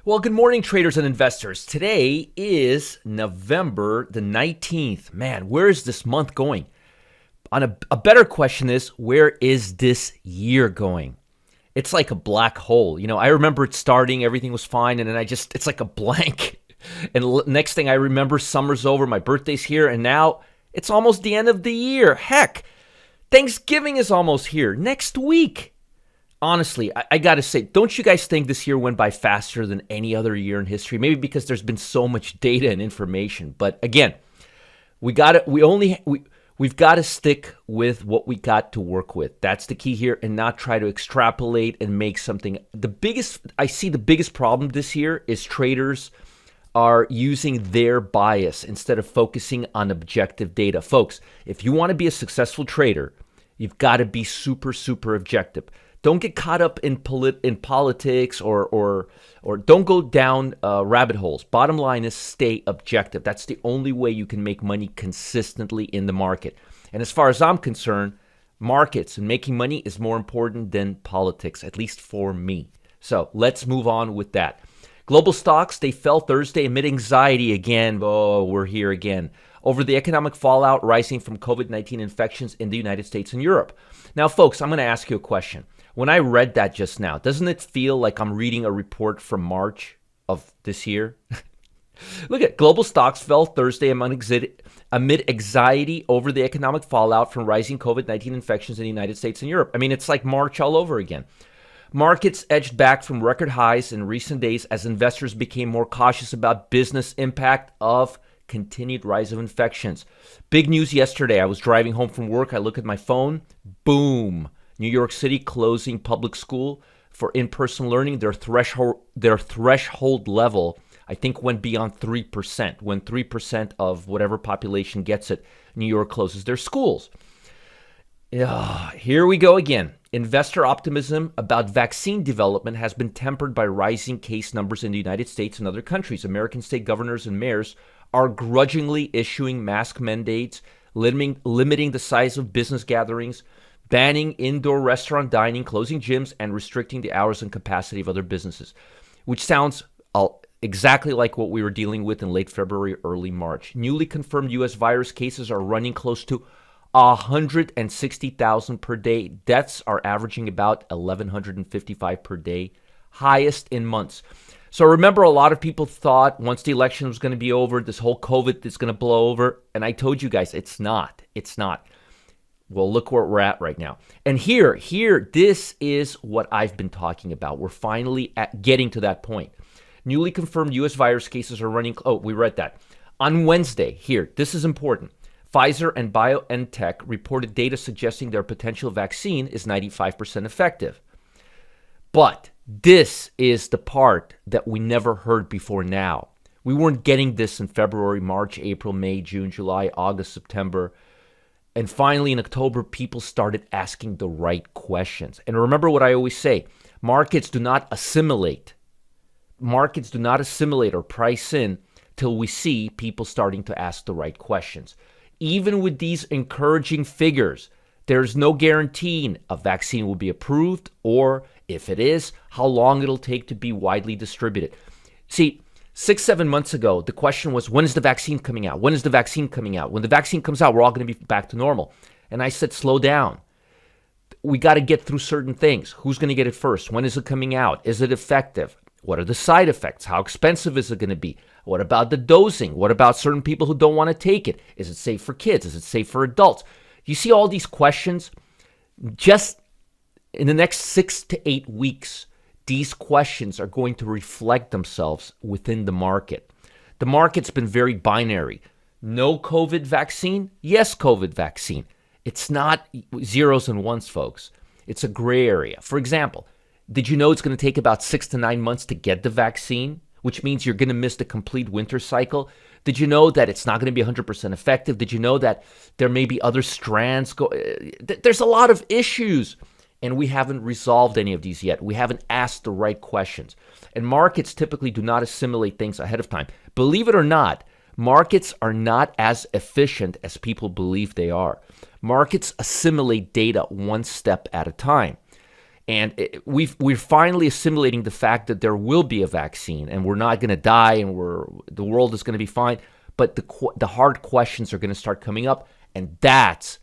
Well, good morning, traders and investors. Today is November the 19th. Man, where is this month going? A better question is, where is this year going? It's like a black hole. I remember it starting, everything was fine, and then it's like a blank. And next thing I remember, summer's over, my birthday's here, and now it's almost the end of the year. Heck, Thanksgiving is almost here, next week. Honestly, I got to say, don't you guys think this year went by faster than any other year in history? Maybe because there's been so much data and information. But again, we've got to stick with what we got to work with. That's the key here, and not try to extrapolate and make something. I see the biggest problem this year is traders are using their bias instead of focusing on objective data. Folks, if you want to be a successful trader, you've got to be super, super objective. Don't get caught up in politics or don't go down rabbit holes. Bottom line is stay objective. That's the only way you can make money consistently in the market. And as far as I'm concerned, markets and making money is more important than politics, at least for me. So let's move on with that. Global stocks, they fell Thursday amid anxiety again. Oh, we're here again. Over the economic fallout rising from COVID-19 infections in the United States and Europe. Now, folks, I'm going to ask you a question. When I read that just now, doesn't it feel like I'm reading a report from March of this year? Look at global stocks fell Thursday amid anxiety over the economic fallout from rising COVID-19 infections in the United States and Europe. I mean, it's like March all over again. Markets edged back from record highs in recent days as investors became more cautious about business impact of continued rise of infections. Big news yesterday. I was driving home from work. I look at my phone. Boom. New York City closing public school for in-person learning. Their threshold level, I think, went beyond 3%. When 3% of whatever population gets it, New York closes their schools. Here we go again. Investor optimism about vaccine development has been tempered by rising case numbers in the United States and other countries. American state governors and mayors are grudgingly issuing mask mandates, limiting the size of business gatherings, banning indoor restaurant dining, closing gyms, and restricting the hours and capacity of other businesses, which sounds exactly like what we were dealing with in late February, early March. Newly confirmed U.S. virus cases are running close to 160,000 per day. Deaths are averaging about 1,155 per day, highest in months. So remember, a lot of people thought once the election was going to be over, this whole COVID is going to blow over. And I told you guys, it's not. It's not. Well, look where we're at right now. And here, this is what I've been talking about. We're finally getting to that point. Newly confirmed U.S. virus cases are running. Oh, we read that. On Wednesday, here, this is important. Pfizer and BioNTech reported data suggesting their potential vaccine is 95% effective. But this is the part that we never heard before now. We weren't getting this in February, March, April, May, June, July, August, September. And finally, in October, people started asking the right questions. And remember what I always say, markets do not assimilate. Markets do not assimilate or price in till we see people starting to ask the right questions. Even with these encouraging figures, there's no guarantee a vaccine will be approved, or if it is, how long it'll take to be widely distributed. See, 6-7 months ago, the question was, when is the vaccine coming out? When is the vaccine coming out? When the vaccine comes out, we're all going to be back to normal. And I said, slow down. We got to get through certain things. Who's going to get it first? When is it coming out? Is it effective? What are the side effects? How expensive is it going to be? What about the dosing? What about certain people who don't want to take it? Is it safe for kids? Is it safe for adults? You see all these questions? Just in the next 6 to 8 weeks, these questions are going to reflect themselves within the market. The market's been very binary. No COVID vaccine? Yes, COVID vaccine. It's not zeros and ones, folks. It's a gray area. For example, did you know it's going to take about 6 to 9 months to get the vaccine, which means you're going to miss the complete winter cycle? Did you know that it's not going to be 100% effective? Did you know that there may be other strands? There's a lot of issues, and we haven't resolved any of these yet. We haven't asked the right questions. And markets typically do not assimilate things ahead of time. Believe it or not, markets are not as efficient as people believe they are. Markets assimilate data one step at a time. And we're finally assimilating the fact that there will be a vaccine, and we're not going to die, and the world is going to be fine. But the hard questions are going to start coming up, and that's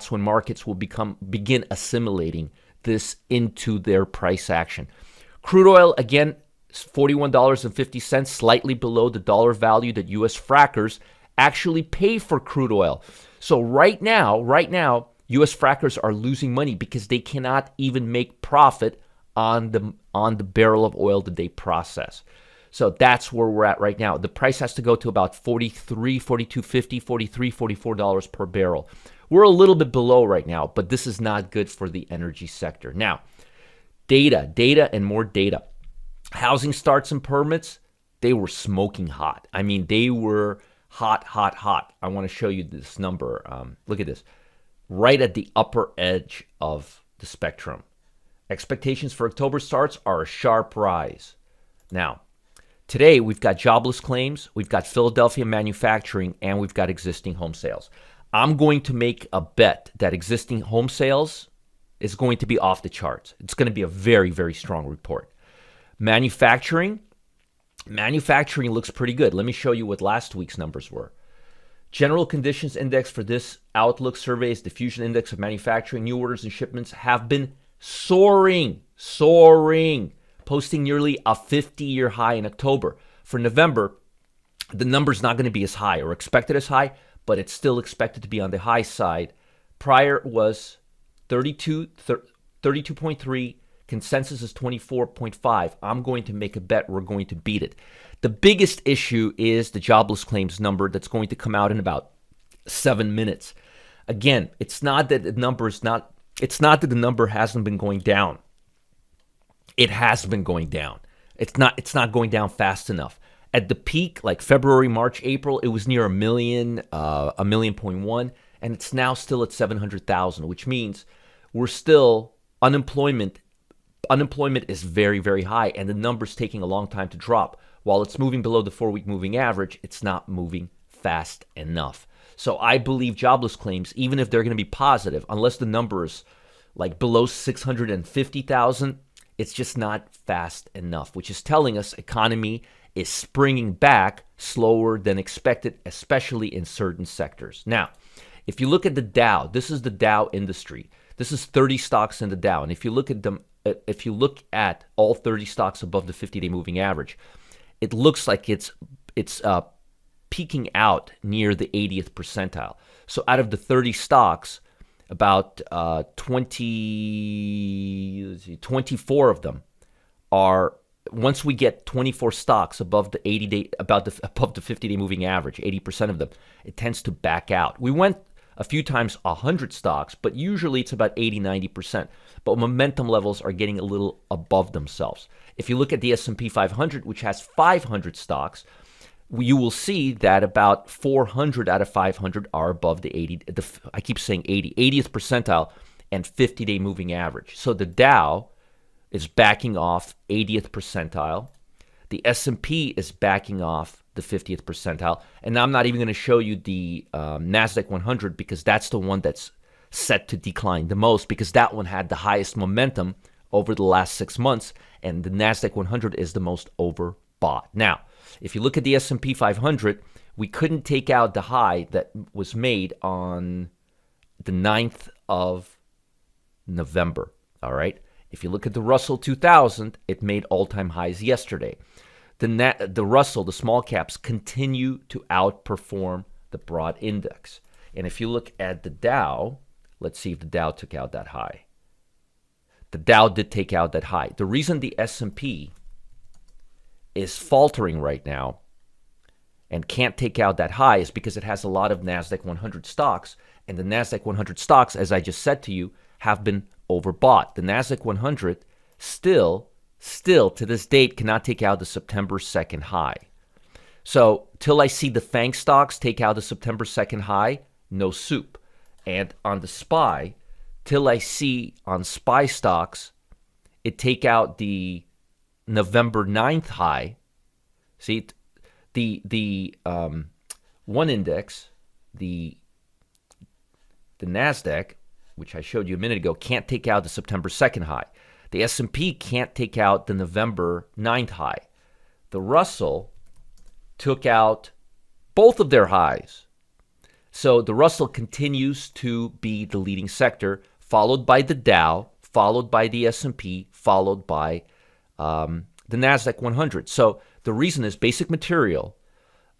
when markets will begin assimilating this into their price action. Crude oil, again, $41.50, slightly below the dollar value that U.S. frackers actually pay for crude oil. So right now, U.S. frackers are losing money because they cannot even make profit on the barrel of oil that they process. So that's where we're at right now. The price has to go to about $43, $42.50, $43, $44 per barrel. We're a little bit below right now, but this is not good for the energy sector. Now, data, and more data. Housing starts and permits, they were smoking hot. I mean, they were hot. I want to show you this number. Look at this. Right at the upper edge of the spectrum. Expectations for October starts are a sharp rise. Now, today we've got jobless claims, we've got Philadelphia manufacturing, and we've got existing home sales. I'm going to make a bet that existing home sales is going to be off the charts. It's going to be a very, very strong report. Manufacturing looks pretty good. Let me show you what last week's numbers were. General conditions index for this Outlook survey is diffusion index of manufacturing. New orders and shipments have been soaring, posting nearly a 50-year high in October. For November, the number's not going to be as high or expected as high, but it's still expected to be on the high side. Prior was 32.3. Consensus is 24.5. I'm going to make a bet we're going to beat it. The biggest issue is the jobless claims number that's going to come out in about 7 minutes. Again, it's not that the number hasn't been going down. It has been going down. It's not going down fast enough. At the peak, like February, March, April, it was near 1 million, 1.1 million, and it's now still at 700,000, which means we're still unemployment is very, very high, and the number's taking a long time to drop. While it's moving below the 4-week moving average, it's not moving fast enough. So I believe jobless claims, even if they're going to be positive, unless the number is like below 650,000, it's just not fast enough, which is telling us economy is springing back slower than expected, especially in certain sectors. Now, if you look at the Dow, this is the Dow industry. This is 30 stocks in the Dow, and if you look at all 30 stocks above the 50-day moving average, it looks like it's peaking out near the 80th percentile. So out of the 30 stocks, about 24 of them are, once we get 24 stocks above the 50-day moving average, 80% of them, it tends to back out. We went a few times 100 stocks, but usually it's about 80-90%. But momentum levels are getting a little above themselves. If you look at the S&P 500, which has 500 stocks, you will see that about 400 out of 500 are above the 80th percentile and 50-day moving average. So the Dow is backing off 80th percentile. The S&P is backing off the 50th percentile. And I'm not even going to show you the NASDAQ 100 because that's the one that's set to decline the most, because that one had the highest momentum over the last 6 months, and the NASDAQ 100 is the most overbought. Now, if you look at the S&P 500, we couldn't take out the high that was made on the 9th of November, all right? If you look at the Russell 2000, it made all-time highs yesterday. The Russell, the small caps, continue to outperform the broad index. And if you look at the Dow, let's see if the Dow took out that high. The Dow did take out that high. The reason the S&P is faltering right now and can't take out that high is because it has a lot of NASDAQ 100 stocks, and the NASDAQ 100 stocks, as I just said to you, have been overbought. The NASDAQ 100 still to this date cannot take out the September 2nd high. So till I see the FANG stocks take out the September 2nd high, no soup. And on the SPY, till I see on SPY stocks it take out the November 9th high. See, the one index, the NASDAQ, which I showed you a minute ago, can't take out the September 2nd high. The S&P can't take out the November 9th high. The Russell took out both of their highs. So the Russell continues to be the leading sector, followed by the Dow, followed by the S&P, followed by the NASDAQ 100. So the reason is basic material,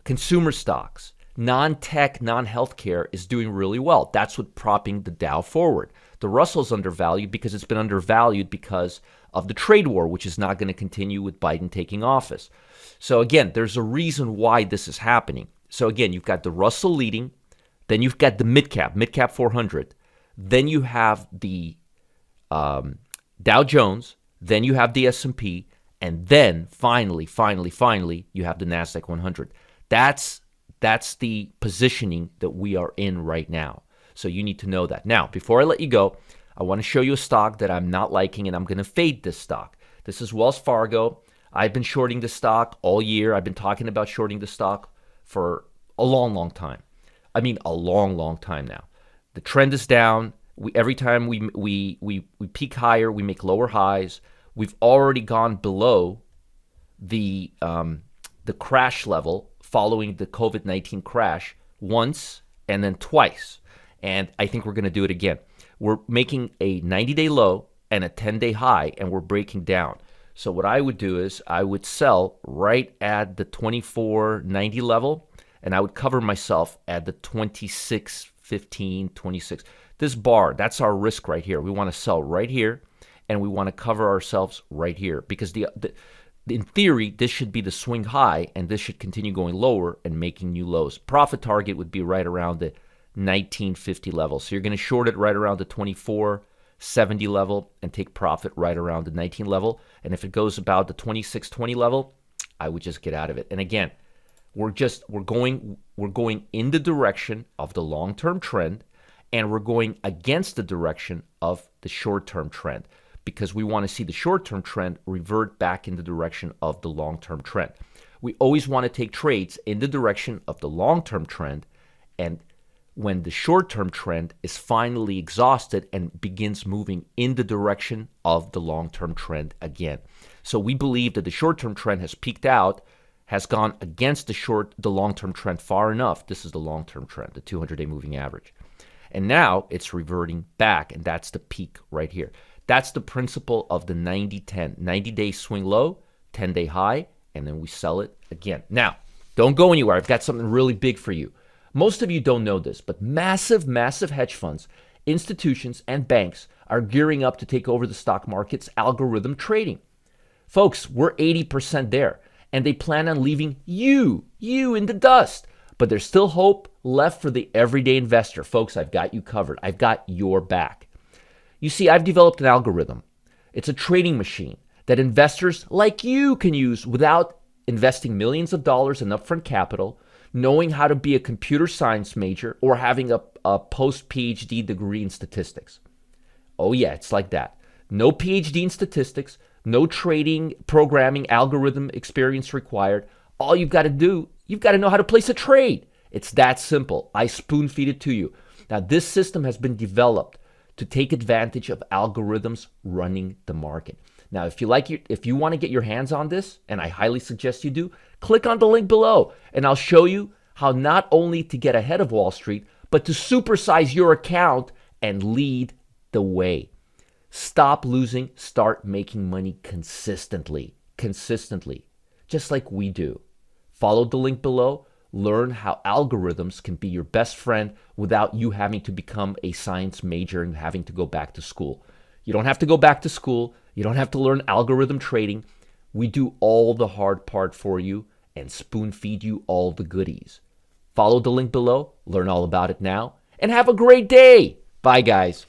consumer stocks, non-tech, non-healthcare is doing really well. That's what's propping the Dow forward. The Russell's undervalued because it's been undervalued because of the trade war, which is not going to continue with Biden taking office. So again, there's a reason why this is happening. So again, you've got the Russell leading, then you've got the mid-cap 400, then you have the Dow Jones, then you have the S&P, and then finally, you have the NASDAQ 100. That's the positioning that we are in right now. So you need to know that. Now, before I let you go, I want to show you a stock that I'm not liking, and I'm going to fade this stock. This is Wells Fargo. I've been shorting the stock all year. I've been talking about shorting the stock for a long time. I mean, a long time now. The trend is down. Every time we peak higher, we make lower highs. We've already gone below the crash level following the COVID-19 crash once and then twice. And I think we're going to do it again. We're making a 90-day low and a 10-day high, and we're breaking down. So what I would do is I would sell right at the 24.90 level, and I would cover myself at the 26.15, 26. This bar, that's our risk right here. We want to sell right here, and we want to cover ourselves right here because in theory, this should be the swing high, and this should continue going lower and making new lows. Profit target would be right around the 1950 level. So you're going to short it right around the 24.70 level and take profit right around the 19 level. And if it goes about the 26.20 level, I would just get out of it. And again, we're going in the direction of the long-term trend, and we're going against the direction of the short-term trend because we want to see the short-term trend revert back in the direction of the long-term trend. We always want to take trades in the direction of the long-term trend, and when the short-term trend is finally exhausted and begins moving in the direction of the long-term trend again. So we believe that the short-term trend has peaked out, has gone against the long-term trend far enough. This is the long-term trend, the 200-day moving average. And now it's reverting back, and that's the peak right here. That's the principle of the 90-10, 90-day swing low, 10-day high, and then we sell it again. Now, don't go anywhere. I've got something really big for you. Most of you don't know this, but massive hedge funds, institutions, and banks are gearing up to take over the stock market's algorithm trading. Folks, we're 80% there, and they plan on leaving you in the dust. But there's still hope left for the everyday investor. Folks, I've got you covered. I've got your back. You see, I've developed an algorithm. It's a trading machine that investors like you can use without investing millions of dollars in upfront capital, knowing how to be a computer science major, or having a post-PhD degree in statistics. Oh yeah, it's like that. No PhD in statistics, no trading, programming, algorithm experience required. All you've got to do, you've got to know how to place a trade. It's that simple. I spoon feed it to you. Now, this system has been developed to take advantage of algorithms running the market. Now, if you want to get your hands on this, and I highly suggest you do, click on the link below, and I'll show you how not only to get ahead of Wall Street, but to supersize your account and lead the way. Stop losing, start making money consistently, just like we do. Follow the link below, learn how algorithms can be your best friend without you having to become a science major and having to go back to school. You don't have to go back to school. You don't have to learn algorithm trading. We do all the hard part for you and spoon feed you all the goodies. Follow the link below, learn all about it now, and have a great day. Bye, guys.